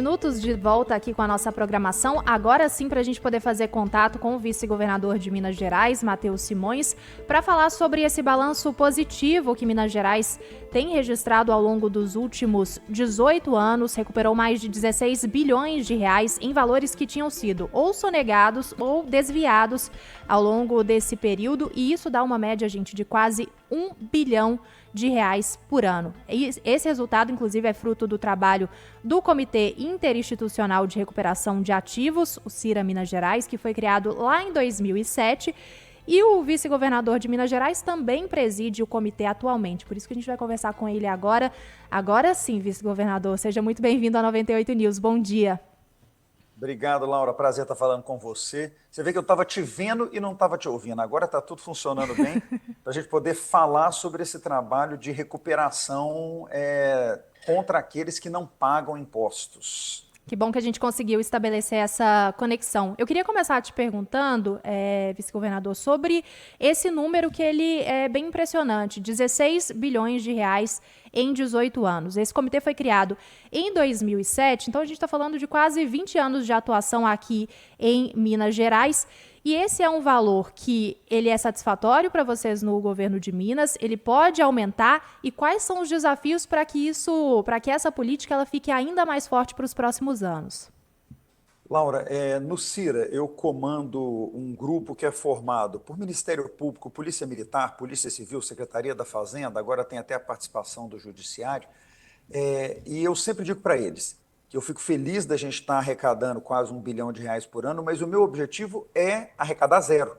Minutos de volta aqui com a nossa programação, agora sim para a gente poder fazer contato com o vice-governador de Minas Gerais, Matheus Simões, para falar sobre esse balanço positivo que Minas Gerais tem registrado ao longo dos últimos 18 anos, recuperou mais de 16 bilhões de reais em valores que tinham sido ou sonegados ou desviados ao longo desse período, e isso dá uma média, gente, de quase 1 bilhão de reais por ano. Esse resultado, inclusive, é fruto do trabalho do Comitê Interinstitucional de Recuperação de Ativos, o CIRA Minas Gerais, que foi criado lá em 2007, e o vice-governador de Minas Gerais também preside o comitê atualmente. Por isso que a gente vai conversar com ele agora. Agora sim, vice-governador, seja muito bem-vindo à 98 News. Bom dia. Obrigado, Laura. Prazer estar falando com você. Você vê que eu estava te vendo e não estava te ouvindo. Agora está tudo funcionando bem para a gente poder falar sobre esse trabalho de recuperação contra aqueles que não pagam impostos. Que bom que a gente conseguiu estabelecer essa conexão. Eu queria começar te perguntando, vice-governador, sobre esse número que ele é bem impressionante, 16 bilhões de reais em 18 anos. Esse comitê foi criado em 2007, então a gente está falando de quase 20 anos de atuação aqui em Minas Gerais. E esse é um valor que ele é satisfatório para vocês no governo de Minas, ele pode aumentar, e quais são os desafios para que essa política ela fique ainda mais forte para os próximos anos? Laura, no CIRA eu comando um grupo que é formado por Ministério Público, Polícia Militar, Polícia Civil, Secretaria da Fazenda, agora tem até a participação do Judiciário, e eu sempre digo para eles que eu fico feliz da gente estar arrecadando quase 1 bilhão de reais por ano, mas o meu objetivo é arrecadar zero.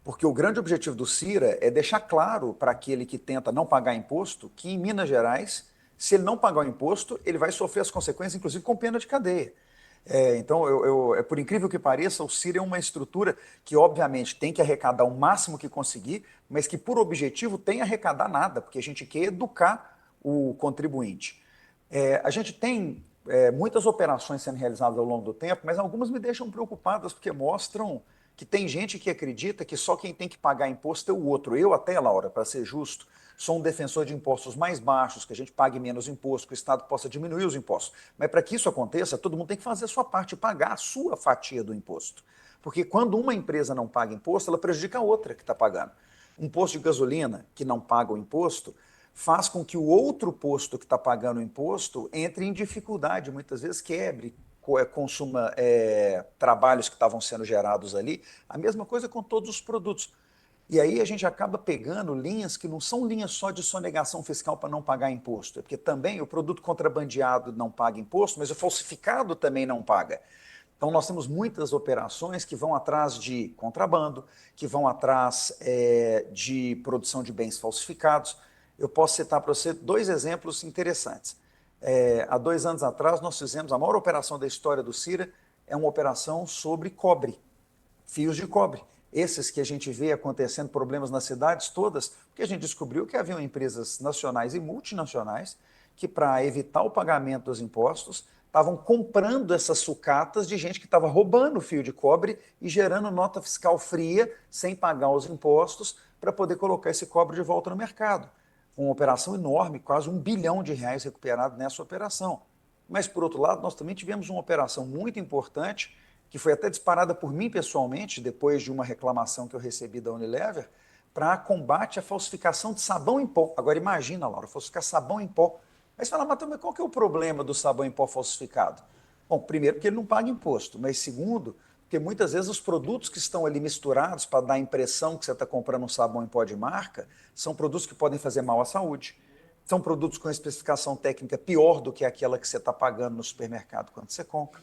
Porque o grande objetivo do CIRA é deixar claro para aquele que tenta não pagar imposto que em Minas Gerais, se ele não pagar o imposto, ele vai sofrer as consequências, inclusive com pena de cadeia. Então, por incrível que pareça, o CIRA é uma estrutura que, obviamente, tem que arrecadar o máximo que conseguir, mas que, por objetivo, tem arrecadar nada, porque a gente quer educar o contribuinte. A gente tem muitas operações sendo realizadas ao longo do tempo, mas algumas me deixam preocupadas, porque mostram que tem gente que acredita que só quem tem que pagar imposto é o outro. Eu até, Laura, para ser justo, sou um defensor de impostos mais baixos, que a gente pague menos imposto, que o Estado possa diminuir os impostos. Mas para que isso aconteça, todo mundo tem que fazer a sua parte, pagar a sua fatia do imposto. Porque quando uma empresa não paga imposto, ela prejudica a outra que está pagando. Um posto de gasolina que não paga o imposto faz com que o outro posto que está pagando o imposto entre em dificuldade, muitas vezes quebre, consuma trabalhos que estavam sendo gerados ali. A mesma coisa com todos os produtos. E aí a gente acaba pegando linhas que não são linhas só de sonegação fiscal para não pagar imposto, porque também o produto contrabandeado não paga imposto, mas o falsificado também não paga. Então nós temos muitas operações que vão atrás de contrabando, que vão atrás de produção de bens falsificados. Eu posso citar para você 2 exemplos interessantes. Há 2 anos atrás, nós fizemos a maior operação da história do CIRA, é uma operação sobre cobre, fios de cobre. Esses que a gente vê acontecendo problemas nas cidades todas, porque a gente descobriu que haviam empresas nacionais e multinacionais que, para evitar o pagamento dos impostos, estavam comprando essas sucatas de gente que estava roubando fio de cobre e gerando nota fiscal fria, sem pagar os impostos, para poder colocar esse cobre de volta no mercado. Uma operação enorme, quase 1 bilhão de reais recuperado nessa operação. Mas, por outro lado, nós também tivemos uma operação muito importante, que foi até disparada por mim pessoalmente, depois de uma reclamação que eu recebi da Unilever, para combate à falsificação de sabão em pó. Agora imagina, Laura, falsificar sabão em pó. Aí você fala, mas qual que é o problema do sabão em pó falsificado? Bom, primeiro, porque ele não paga imposto, mas segundo, porque muitas vezes os produtos que estão ali misturados para dar a impressão que você está comprando um sabão em pó de marca, são produtos que podem fazer mal à saúde. São produtos com especificação técnica pior do que aquela que você está pagando no supermercado quando você compra.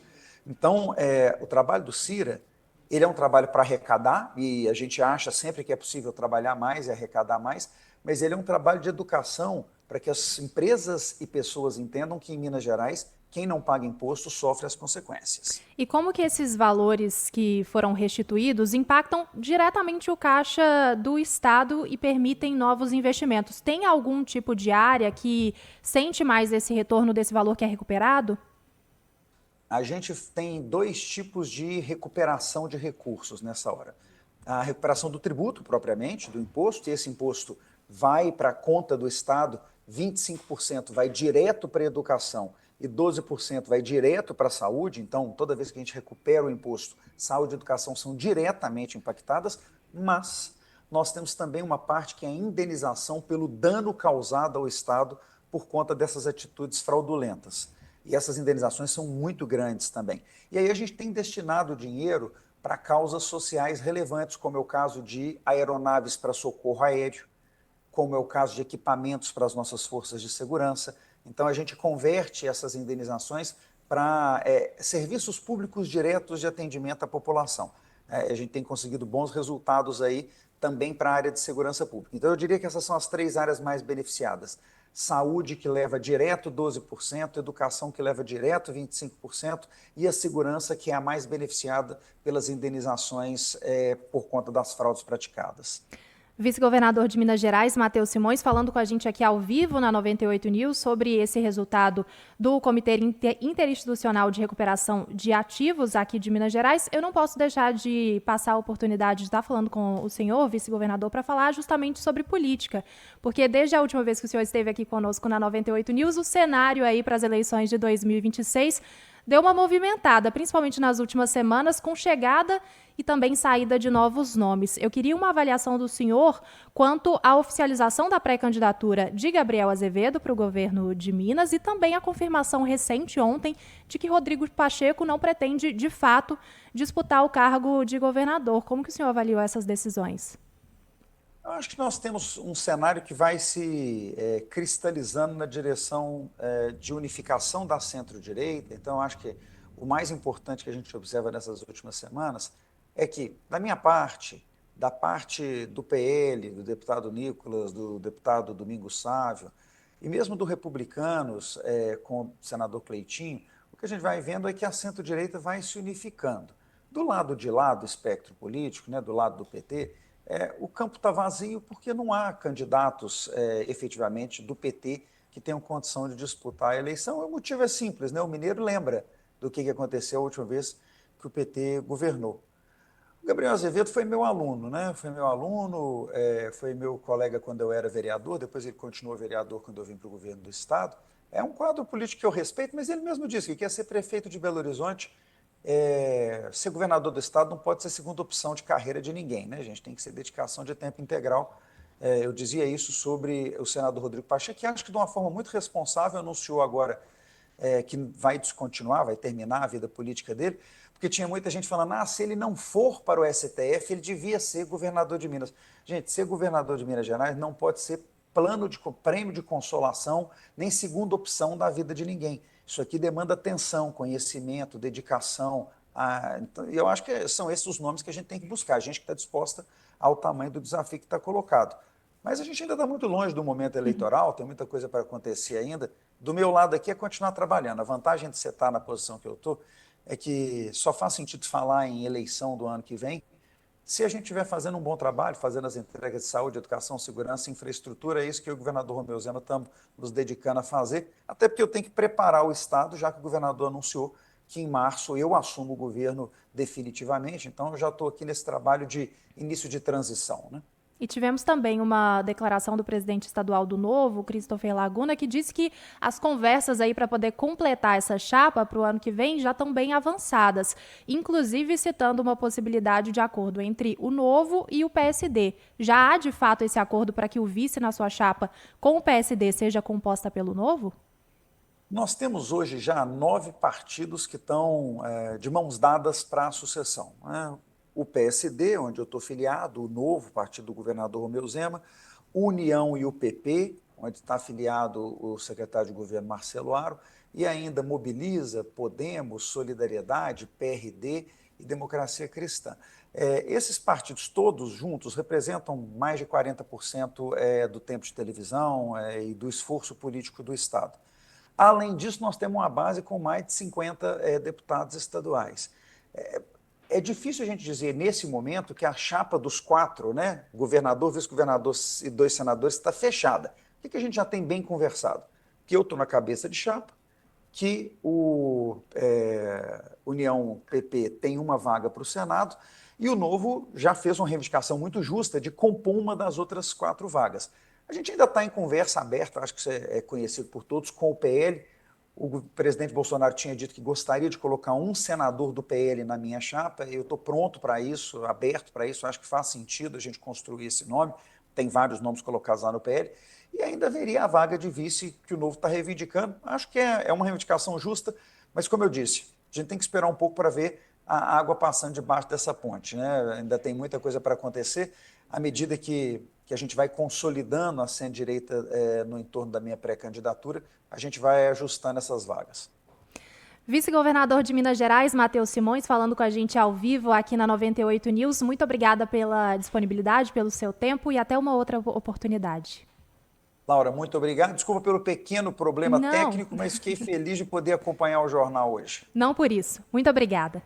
Então, o trabalho do CIRA, ele é um trabalho para arrecadar, e a gente acha sempre que é possível trabalhar mais e arrecadar mais, mas ele é um trabalho de educação para que as empresas e pessoas entendam que em Minas Gerais, quem não paga imposto sofre as consequências. E como que esses valores que foram restituídos impactam diretamente o caixa do Estado e permitem novos investimentos? Tem algum tipo de área que sente mais esse retorno desse valor que é recuperado? A gente tem 2 tipos de recuperação de recursos nessa hora. A recuperação do tributo, propriamente, do imposto, e esse imposto vai para a conta do Estado, 25% vai direto para a educação e 12% vai direto para a saúde, então toda vez que a gente recupera o imposto, saúde e educação são diretamente impactadas, mas nós temos também uma parte que é a indenização pelo dano causado ao Estado por conta dessas atitudes fraudulentas. E essas indenizações são muito grandes também. E aí a gente tem destinado dinheiro para causas sociais relevantes, como é o caso de aeronaves para socorro aéreo, como é o caso de equipamentos para as nossas forças de segurança. Então, a gente converte essas indenizações para serviços públicos diretos de atendimento à população. A gente tem conseguido bons resultados aí também para a área de segurança pública. Então, eu diria que essas são as 3 áreas mais beneficiadas. Saúde, que leva direto 12%, educação, que leva direto 25%, e a segurança, que é a mais beneficiada pelas indenizações por conta das fraudes praticadas. Vice-governador de Minas Gerais, Matheus Simões, falando com a gente aqui ao vivo na 98 News sobre esse resultado do Comitê Interinstitucional de Recuperação de Ativos aqui de Minas Gerais. Eu não posso deixar de passar a oportunidade de estar falando com o senhor, vice-governador, para falar justamente sobre política, porque desde a última vez que o senhor esteve aqui conosco na 98 News, o cenário aí para as eleições de 2026 deu uma movimentada, principalmente nas últimas semanas, com chegada e também saída de novos nomes. Eu queria uma avaliação do senhor quanto à oficialização da pré-candidatura de Gabriel Azevedo para o governo de Minas e também a confirmação recente ontem de que Rodrigo Pacheco não pretende, de fato, disputar o cargo de governador. Como que o senhor avaliou essas decisões? Eu acho que nós temos um cenário que vai se cristalizando na direção de unificação da centro-direita. Então, acho que o mais importante que a gente observa nessas últimas semanas é que, da minha parte, da parte do PL, do deputado Nicolas, do deputado Domingos Sávio, e mesmo do Republicanos, com o senador Cleitinho, o que a gente vai vendo é que a centro-direita vai se unificando. Do lado de lá do espectro político, né, do lado do PT, o campo está vazio porque não há candidatos efetivamente do PT que tenham condição de disputar a eleição. O motivo é simples, né? O mineiro lembra do que aconteceu a última vez que o PT governou. O Gabriel Azevedo foi meu aluno, né? Foi meu aluno, foi meu colega quando eu era vereador, depois ele continuou vereador quando eu vim para o governo do Estado. É um quadro político que eu respeito, mas ele mesmo disse que quer ser prefeito de Belo Horizonte. Ser governador do Estado não pode ser segunda opção de carreira de ninguém, né? A gente tem que ser dedicação de tempo integral. Eu dizia isso sobre o senador Rodrigo Pacheco, que acho que de uma forma muito responsável anunciou agora que vai descontinuar, vai terminar a vida política dele, porque tinha muita gente falando, se ele não for para o STF, ele devia ser governador de Minas. Gente, ser governador de Minas Gerais não pode ser prêmio de consolação, nem segunda opção da vida de ninguém. Isso aqui demanda atenção, conhecimento, dedicação. Então, eu acho que são esses os nomes que a gente tem que buscar, a gente que está disposta ao tamanho do desafio que está colocado. Mas a gente ainda está muito longe do momento eleitoral, tem muita coisa para acontecer ainda. Do meu lado aqui é continuar trabalhando. A vantagem de você estar na posição que eu estou é que só faz sentido falar em eleição do ano que vem se a gente estiver fazendo um bom trabalho, fazendo as entregas de saúde, educação, segurança, infraestrutura. É isso que eu e o governador Romeu Zema estamos nos dedicando a fazer, até porque eu tenho que preparar o Estado, já que o governador anunciou que em março eu assumo o governo definitivamente. Então, eu já estou aqui nesse trabalho de início de transição, né? E tivemos também uma declaração do presidente estadual do Novo, Christopher Laguna, que disse que as conversas aí para poder completar essa chapa para o ano que vem já estão bem avançadas, inclusive citando uma possibilidade de acordo entre o Novo e o PSD. Já há, de fato, esse acordo para que o vice na sua chapa com o PSD seja composta pelo Novo? Nós temos hoje já 9 partidos que estão de mãos dadas para a sucessão, né? O PSD, onde eu estou filiado, o Novo, partido do governador Romeu Zema, União e o PP, onde está afiliado o secretário de governo Marcelo Aro, e ainda Mobiliza, Podemos, Solidariedade, PRD e Democracia Cristã. Esses partidos todos juntos representam mais de 40% do tempo de televisão e do esforço político do Estado. Além disso, nós temos uma base com mais de 50 deputados estaduais. É difícil a gente dizer, nesse momento, que a chapa dos 4, né, governador, vice-governador e 2 senadores, está fechada. O que a gente já tem bem conversado? Que eu estou na cabeça de chapa, que o União PP tem uma vaga para o Senado, e o Novo já fez uma reivindicação muito justa de compor uma das outras 4 vagas. A gente ainda está em conversa aberta, acho que isso é conhecido por todos, com o PL. O presidente Bolsonaro tinha dito que gostaria de colocar um senador do PL na minha chapa. Eu estou pronto para isso, aberto para isso. Acho que faz sentido a gente construir esse nome. Tem vários nomes colocados lá no PL. E ainda haveria a vaga de vice que o Novo está reivindicando. Acho que é uma reivindicação justa, mas como eu disse, a gente tem que esperar um pouco para ver a água passando debaixo dessa ponte, né? Ainda tem muita coisa para acontecer. À medida que a gente vai consolidando a centro-direita no entorno da minha pré-candidatura, a gente vai ajustando essas vagas. Vice-governador de Minas Gerais, Matheus Simões, falando com a gente ao vivo aqui na 98 News. Muito obrigada pela disponibilidade, pelo seu tempo e até uma outra oportunidade. Laura, muito obrigado. Desculpa pelo pequeno problema Não. técnico, mas fiquei feliz de poder acompanhar o jornal hoje. Não por isso. Muito obrigada.